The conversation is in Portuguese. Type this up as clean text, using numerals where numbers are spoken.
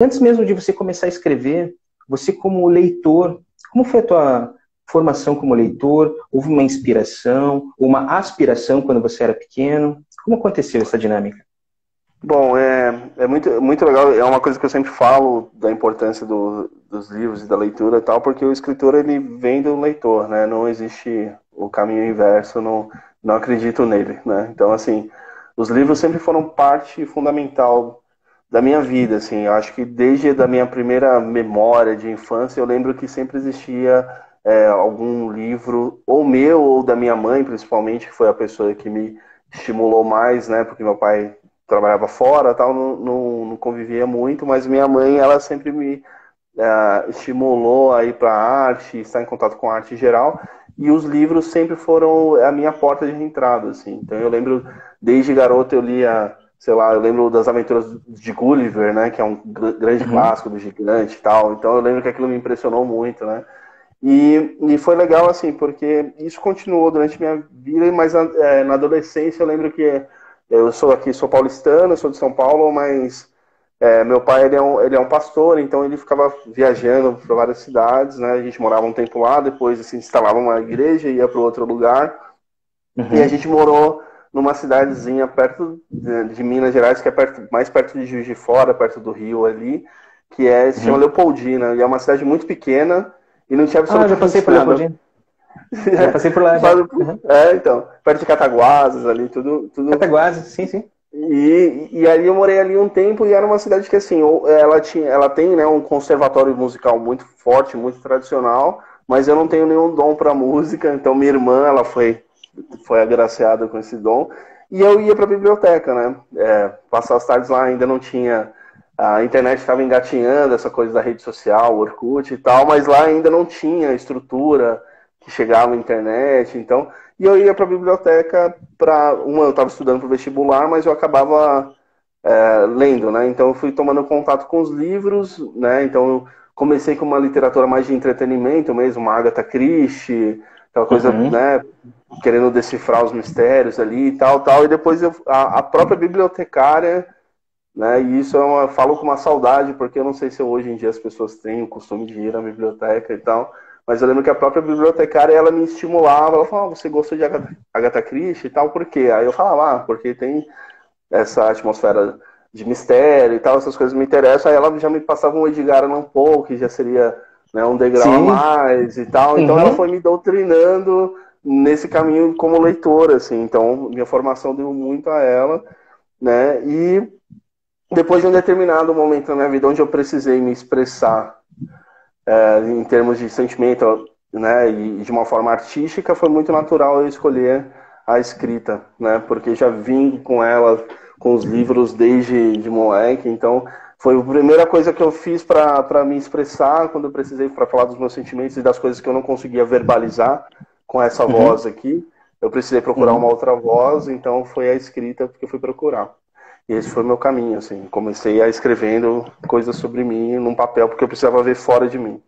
Antes mesmo de você começar a escrever, você como leitor, como foi a tua formação como leitor? Houve uma inspiração, uma aspiração quando você era pequeno? Como aconteceu essa dinâmica? Bom, é muito legal, é uma coisa que eu sempre falo da importância dos livros e da leitura e tal, porque o escritor ele vem do leitor, né? Não existe o caminho inverso, não acredito nele, né? Então, assim, os livros sempre foram parte fundamental da minha vida, assim, eu acho que desde a minha primeira memória de infância, eu lembro que sempre existia algum livro, ou meu, ou da minha mãe, principalmente, que foi a pessoa que me estimulou mais, né? Porque meu pai trabalhava fora, tal, não convivia muito, mas minha mãe, ela sempre me estimulou a ir para a arte, estar em contato com a arte em geral, e os livros sempre foram a minha porta de entrada, assim. Então eu lembro, desde garoto eu lia, sei lá, eu lembro das Aventuras de Gulliver, né, que é um grande Uhum. clássico do gigante e tal, então eu lembro que aquilo me impressionou muito, né. E foi legal, assim, porque isso continuou durante minha vida, mas na adolescência eu lembro que eu sou aqui, sou paulistano, sou de São Paulo, mas meu pai ele é um pastor, então ele ficava viajando para várias cidades, né? A gente morava um tempo lá, depois assim, instalava uma igreja, ia para outro lugar, e a Uhum. gente morou numa cidadezinha perto de Minas Gerais, que é mais perto de Juiz de Fora, perto do Rio ali, se chama Uhum. Leopoldina, e é uma cidade muito pequena e não tinha Ah, já passei absolutamente por nada. Leopoldina. Já passei por lá, já. Uhum. Então, perto de Cataguases ali, tudo. Cataguases, sim, sim. E aí eu morei ali um tempo e era uma cidade que assim, ela tem, né, um conservatório musical muito forte, muito tradicional, mas eu não tenho nenhum dom para música, então minha irmã, ela foi agraciada com esse dom, e eu ia para a biblioteca, né? Passar as tardes lá, ainda não tinha, a internet estava engatinhando, essa coisa da rede social, Orkut e tal, mas lá ainda não tinha estrutura que chegava a internet, então, e eu ia para a biblioteca eu estava estudando para o vestibular, mas eu acabava lendo, né? Então eu fui tomando contato com os livros, né? Então eu comecei com uma literatura mais de entretenimento mesmo, uma Agatha Christie, aquela coisa, Uhum. né? Querendo decifrar os mistérios ali e tal, tal. E depois a própria bibliotecária, né? E isso falo com uma saudade, porque eu não sei se hoje em dia as pessoas têm o costume de ir à biblioteca e tal. Mas eu lembro que a própria bibliotecária, ela me estimulava, ela falava, você gostou de Agatha Christie e tal, por quê? Aí eu falava, porque tem essa atmosfera de mistério e tal, essas coisas me interessam. Aí ela já me passava um Edgar Allan Poe, que já seria, né, um degrau a Sim. mais e tal. Então ela Uhum. foi me doutrinando nesse caminho como leitora, assim. Então minha formação deu muito a ela, né? E depois de um determinado momento na minha vida onde eu precisei me expressar em termos de sentimento, né, e de uma forma artística, foi muito natural eu escolher a escrita, né, porque já vim com ela, com os livros desde de moleque, então foi a primeira coisa que eu fiz para me expressar quando eu precisei para falar dos meus sentimentos e das coisas que eu não conseguia verbalizar com essa Uhum. voz aqui. Eu precisei procurar uma Uhum. outra voz, então foi a escrita que eu fui procurar. E esse foi o meu caminho, assim. Comecei a escrevendo coisas sobre mim num papel porque eu precisava ver fora de mim.